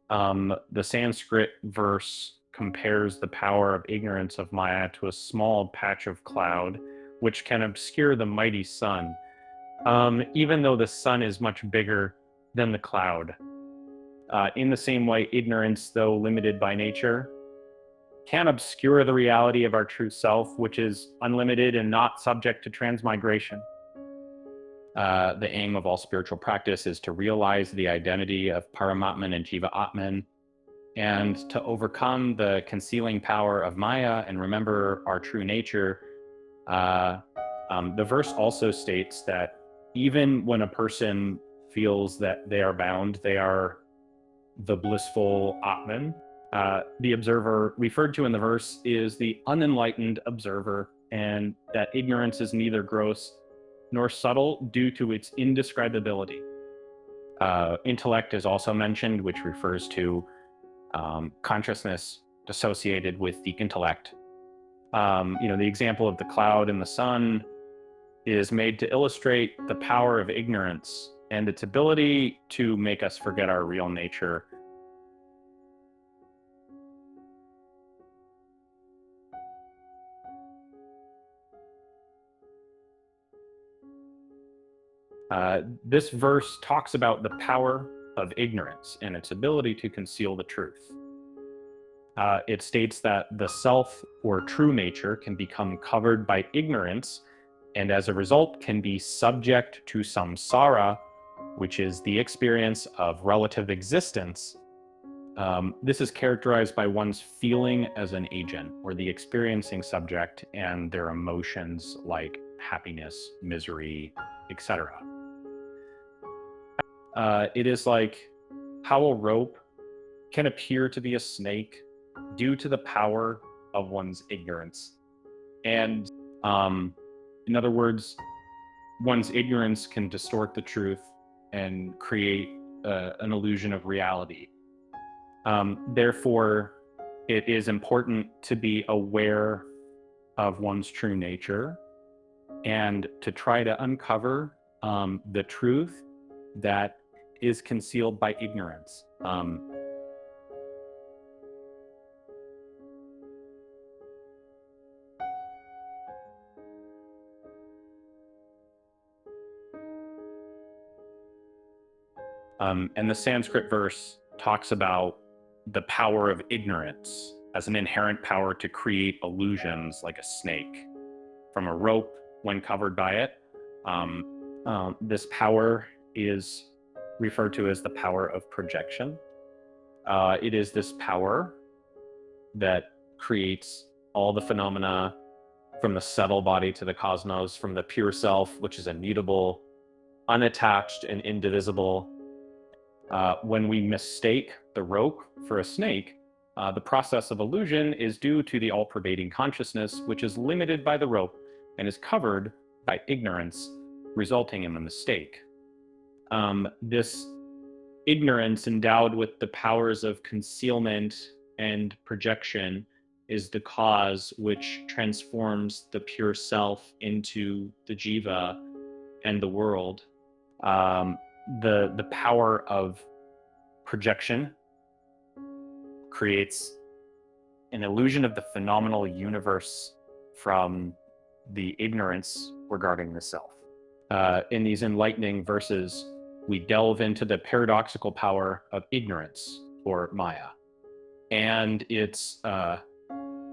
The Sanskrit verse compares the power of ignorance of Maya to a small patch of cloud, which can obscure the mighty sun, even though the sun is much bigger than the cloud. In the same way, ignorance, though limited by nature, can obscure the reality of our true self, which is unlimited and not subject to transmigration. The aim of all spiritual practice is to realize the identity of Paramatman and Jiva Atman, and to overcome the concealing power of Maya and remember our true nature. The verse also states that even when a person feels that they are bound, they are the blissful Atman. The observer referred to in the verse is the unenlightened observer, and that ignorance is neither gross nor subtle due to its indescribability. Intellect is also mentioned, which refers to consciousness associated with the intellect. The example of the cloud and the sun is made to illustrate the power of ignorance and its ability to make us forget our real nature. This verse talks about the power of ignorance and its ability to conceal the truth. It states that the self or true nature can become covered by ignorance and as a result can be subject to samsara, which is the experience of relative existence. This is characterized by one's feeling as an agent or the experiencing subject and their emotions like happiness, misery, etc. It is like how a rope can appear to be a snake due to the power of one's ignorance. And in other words, one's ignorance can distort the truth and create an illusion of reality. Therefore, it is important to be aware of one's true nature and to try to uncover the truth that is concealed by ignorance. And the Sanskrit verse talks about the power of ignorance as an inherent power to create illusions like a snake from a rope when covered by it. This power is referred to as the power of projection. It is this power that creates all the phenomena from the subtle body to the cosmos, from the pure self, which is immutable, unattached, and indivisible. When we mistake the rope for a snake, the process of illusion is due to the all-pervading consciousness, which is limited by the rope and is covered by ignorance, resulting in the mistake. This ignorance endowed with the powers of concealment and projection is the cause which transforms the pure self into the jiva and the world. The power of projection creates an illusion of the phenomenal universe from the ignorance regarding the self. In these enlightening verses, we delve into the paradoxical power of ignorance, or Maya, and its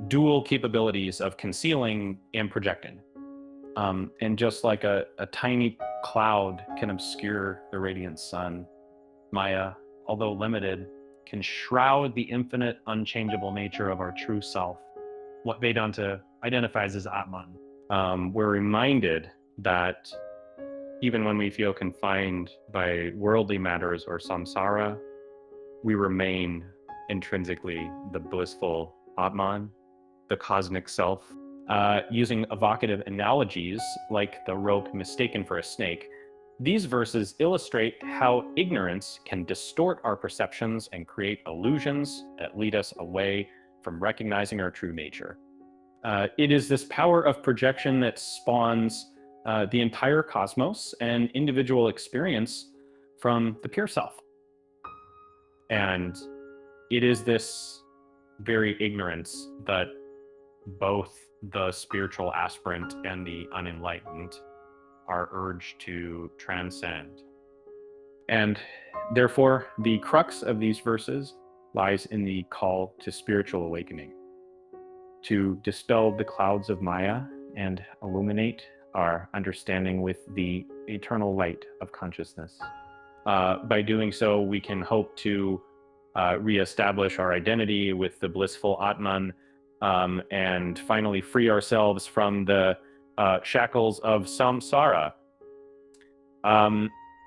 dual capabilities of concealing and projecting. And just like a tiny cloud can obscure the radiant sun, Maya, although limited, can shroud the infinite, unchangeable nature of our true self, what Vedanta identifies as Atman. We're reminded that even when we feel confined by worldly matters or samsara, we remain intrinsically the blissful Atman, the cosmic self. Using evocative analogies like the rope mistaken for a snake, these verses illustrate how ignorance can distort our perceptions and create illusions that lead us away from recognizing our true nature. It is this power of projection that spawns the entire cosmos and individual experience from the pure self. And it is this very ignorance that both the spiritual aspirant and the unenlightened are urged to transcend. And therefore, the crux of these verses lies in the call to spiritual awakening, to dispel the clouds of Maya and illuminate our understanding with the eternal light of consciousness. By doing so, we can hope to reestablish our identity with the blissful Atman, and finally free ourselves from the shackles of samsara.